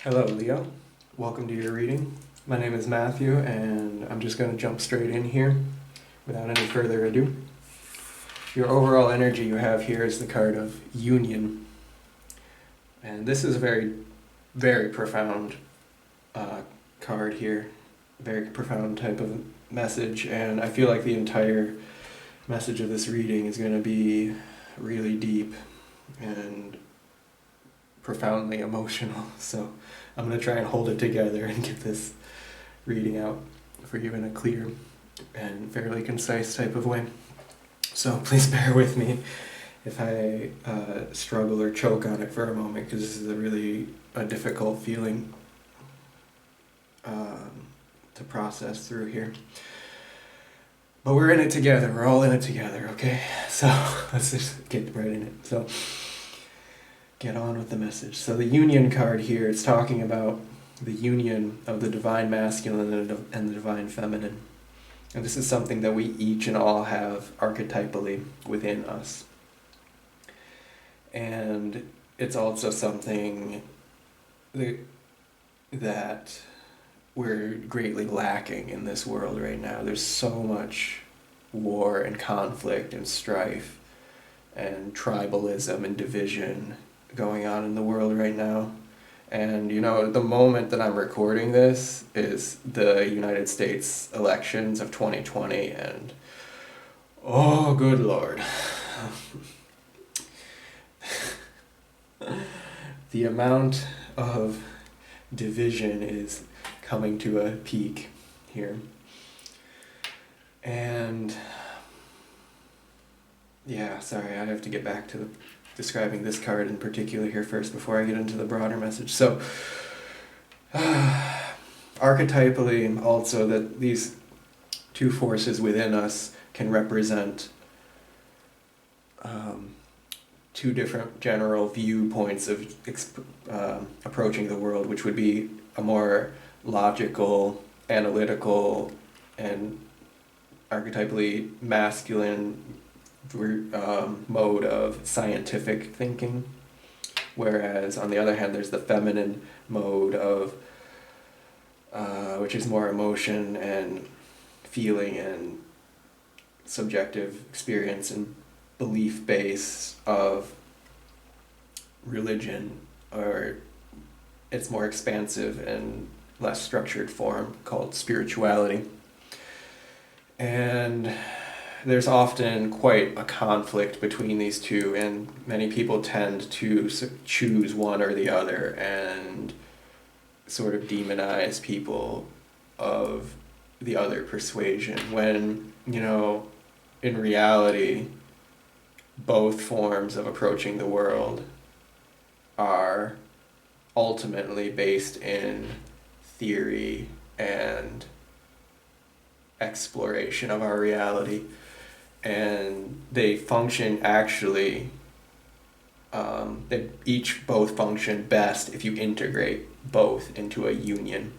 Hello, Leo. Welcome to your reading. My name is Matthew, and I'm just going to jump straight in here without any further ado. Your overall energy you have here is the card of Union. And this is a very, very profound card here. Very profound type of message, and I feel like the entire message of this reading is going to be really deep and profoundly emotional. So I'm going to try and hold it together and get this reading out for you in a clear and fairly concise type of way. So please bear with me if I struggle or choke on it for a moment, because this is a difficult feeling to process through here. But we're in it together. We're all in it together, okay? So let's just get right in it. So get on with the message. So the Union card here, it's talking about the union of the divine masculine and the divine feminine. And this is something that we each and all have archetypally within us. And it's also something that we're greatly lacking in this world right now. There's so much war and conflict and strife and tribalism and division going on in the world right now. And the moment that I'm recording this is the United States elections of 2020, and oh good Lord. The amount of division is coming to a peak here. And yeah, sorry, I have to get back to describing this card in particular here first before I get into the broader message. So, archetypally also, that these two forces within us can represent two different general viewpoints of approaching the world, which would be a more logical, analytical, and archetypally masculine mode of scientific thinking, whereas on the other hand there's the feminine mode of which is more emotion and feeling and subjective experience and belief base of religion, or its more expansive and less structured form called spirituality. And there's often quite a conflict between these two, and many people tend to choose one or the other and sort of demonize people of the other persuasion, when, in reality, both forms of approaching the world are ultimately based in theory and exploration of our reality. And they function actually, they both function best if you integrate both into a union,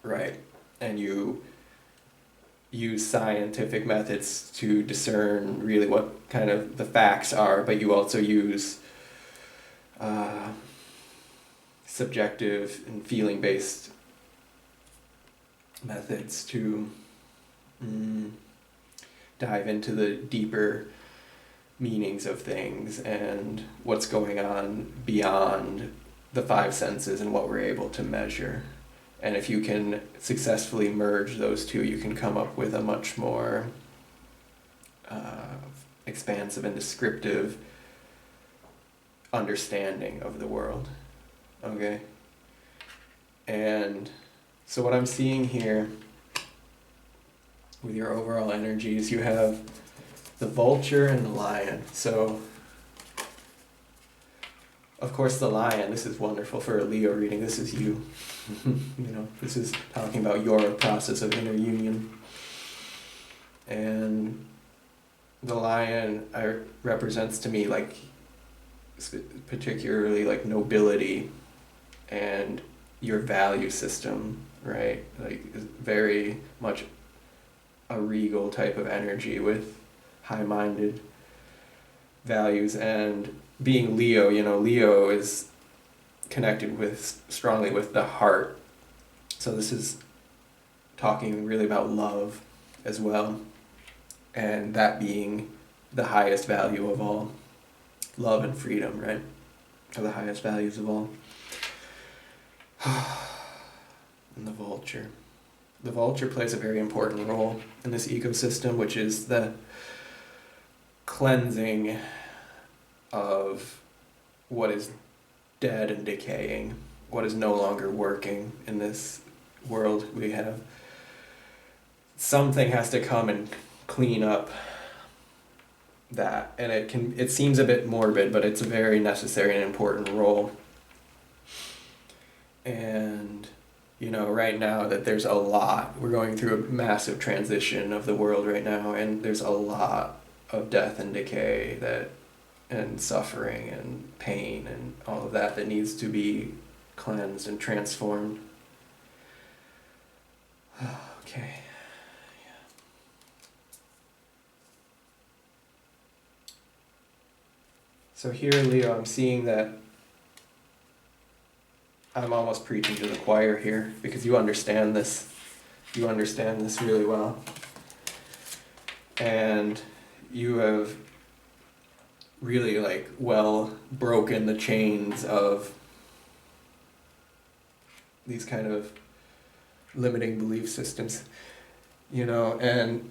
right? And you use scientific methods to discern really what kind of the facts are, but you also use subjective and feeling-based methods to dive into the deeper meanings of things and what's going on beyond the five senses and what we're able to measure. And if you can successfully merge those two, you can come up with a much more expansive and descriptive understanding of the world. Okay? And so what I'm seeing here with your overall energies, you have the vulture and the lion. So, of course, the lion, this is wonderful for a Leo reading. This is you. This is talking about your process of inner union. And the lion represents to me particularly like nobility and your value system, right? Like very much a regal type of energy with high-minded values. And being Leo, Leo is connected with strongly with the heart. So this is talking really about love as well, and that being the highest value of all. Love and freedom, right, are the highest values of all. And the vulture. The vulture plays a very important role in this ecosystem, which is the cleansing of what is dead and decaying, what is no longer working in this world we have. Something has to come and clean up that, and it seems a bit morbid, but it's a very necessary and important role. And right now that there's a lot, we're going through a massive transition of the world right now, and there's a lot of death and decay and suffering and pain and all of that needs to be cleansed and transformed. Okay. So here, Leo, I'm seeing that I'm almost preaching to the choir here, because you understand this. You understand this really well. And you have really broken the chains of these kind of limiting belief systems, and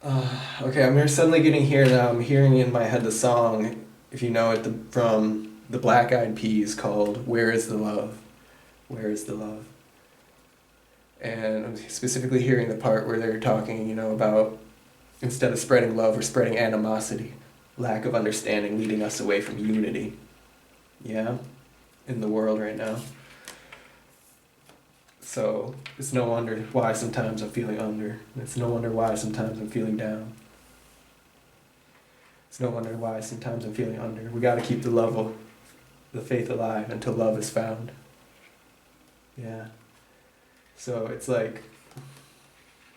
okay, I'm suddenly getting here now. I'm hearing in my head the song, if you know it, from the Black Eyed Peas, called "Where Is the Love? Where is the love?" And I'm specifically hearing the part where they're talking, about instead of spreading love, we're spreading animosity, lack of understanding leading us away from unity. Yeah, in the world right now. So it's no wonder why sometimes I'm feeling under. It's no wonder why sometimes I'm feeling down. It's no wonder why sometimes I'm feeling under. We got to keep the faith alive until love is found. Yeah. So it's like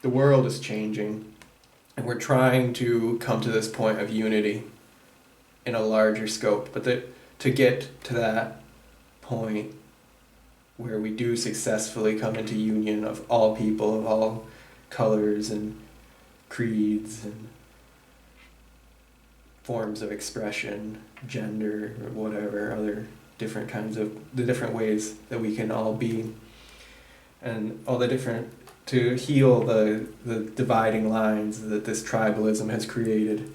the world is changing, and we're trying to come to this point of unity in a larger scope. But to get to that point where we do successfully come into union of all people, of all colors and creeds and forms of expression, gender, or whatever, other different kinds of, the different ways that we can all be, and all the different, to heal the dividing lines that this tribalism has created.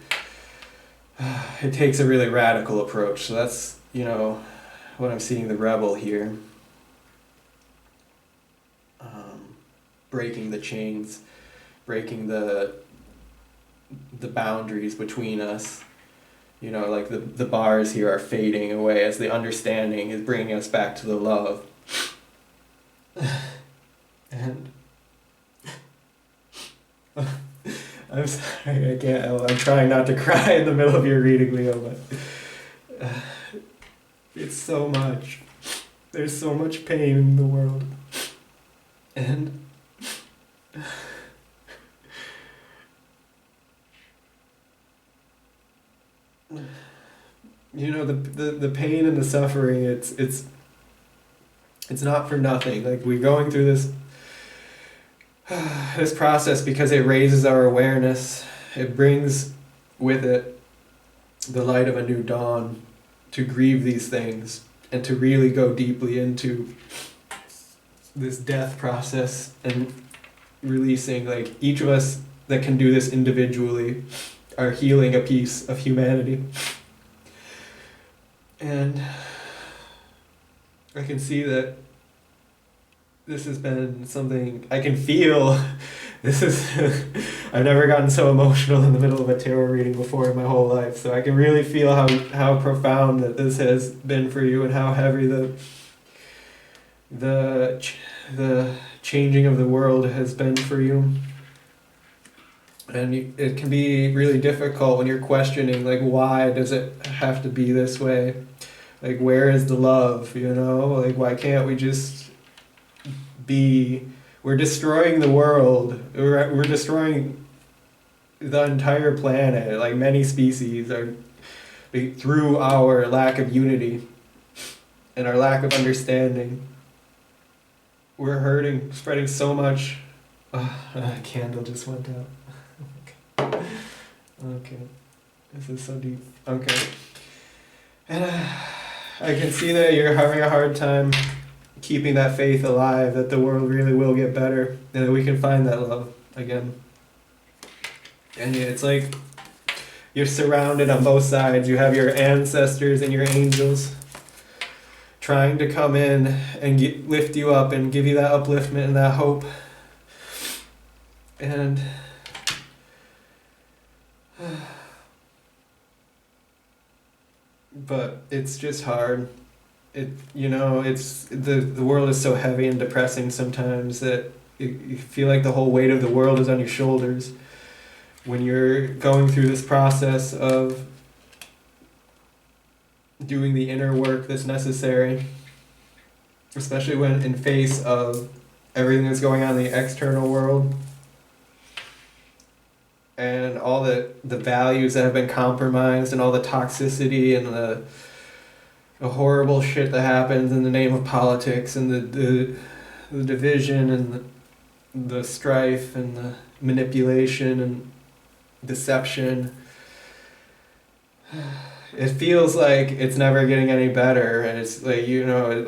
It takes a really radical approach. So that's, what I'm seeing the rebel here. Breaking the chains, breaking the boundaries between us. The bars here are fading away as the understanding is bringing us back to the love. And I'm sorry, I can't help. I'm trying not to cry in the middle of your reading, Leo, but it's so much. There's so much pain in the world. And the pain and the suffering, it's not for nothing. We're going through this process because it raises our awareness. It brings with it the light of a new dawn to grieve these things and to really go deeply into this death process and releasing. Each of us that can do this individually are healing a piece of humanity. And I can see that this has been something I can feel. This is I've never gotten so emotional in the middle of a tarot reading before in my whole life. So I can really feel how profound that this has been for you, and how heavy the changing of the world has been for you. And it can be really difficult when you're questioning, why does it have to be this way? Where is the love, why can't we just be? We're destroying the world. We're destroying the entire planet. Many species are through our lack of unity. and our lack of understanding. We're hurting, spreading so much. A candle just went out. Okay. This is so deep. Okay. And I can see that you're having a hard time keeping that faith alive, that the world really will get better, and that we can find that love again. And it's like you're surrounded on both sides. You have your ancestors and your angels trying to come in and lift you up and give you that upliftment and that hope. And but it's just hard. It's the world is so heavy and depressing sometimes that you feel like the whole weight of the world is on your shoulders when you're going through this process of doing the inner work that's necessary, especially when in face of everything that's going on in the external world and all the values that have been compromised and all the toxicity and the horrible shit that happens in the name of politics and the division and the strife and the manipulation and deception. It feels like it's never getting any better, and it's like,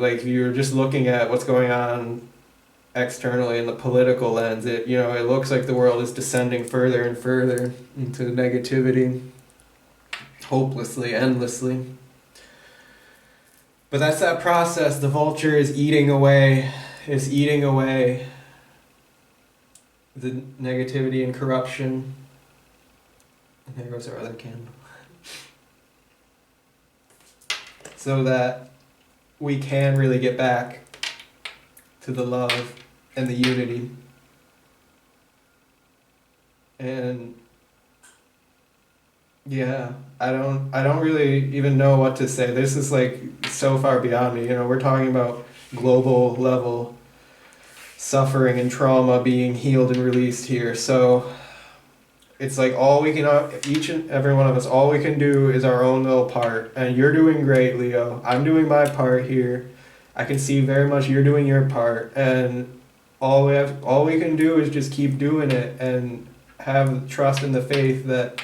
like you're just looking at what's going on externally in the political lens. It looks like the world is descending further and further into negativity, hopelessly, endlessly. But that's that process. The vulture is eating away the negativity and corruption. And there goes our other candle. So that we can really get back to the love and the unity. And yeah, I don't really even know what to say. This is like so far beyond me. We're talking about global level suffering and trauma being healed and released here. So it's like all we can, each and every one of us, all we can do is our own little part. And you're doing great, Leo. I'm doing my part here. I can see very much you're doing your part. And all we can do is just keep doing it and have trust in the faith that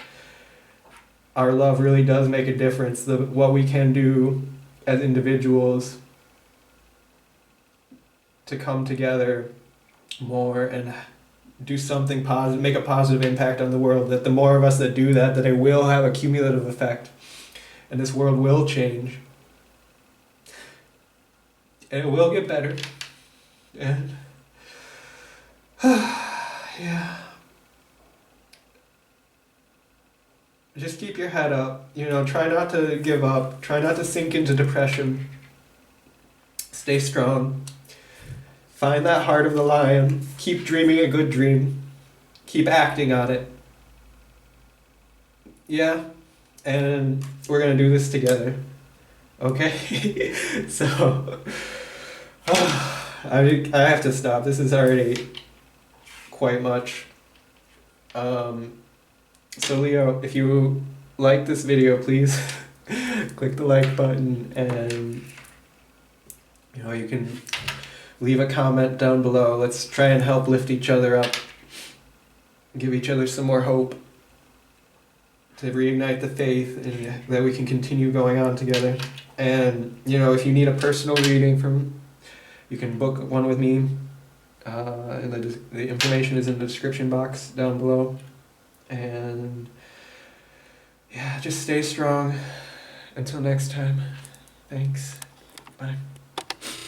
our love really does make a difference. What we can do as individuals to come together more and do something positive, make a positive impact on the world, that the more of us that do that it will have a cumulative effect and this world will change and it will get better. And yeah, just keep your head up, try not to give up, try not to sink into depression, stay strong. Find that heart of the lion. Keep dreaming a good dream. Keep acting on it. Yeah. And we're going to do this together. Okay? So, I have to stop. This is already quite much. So Leo, if you like this video, please click the like button, and you can leave a comment down below. Let's try and help lift each other up. Give each other some more hope to reignite the faith and that we can continue going on together. And, if you need a personal reading you can book one with me. And the information is in the description box down below. And yeah, just stay strong. Until next time. Thanks. Bye.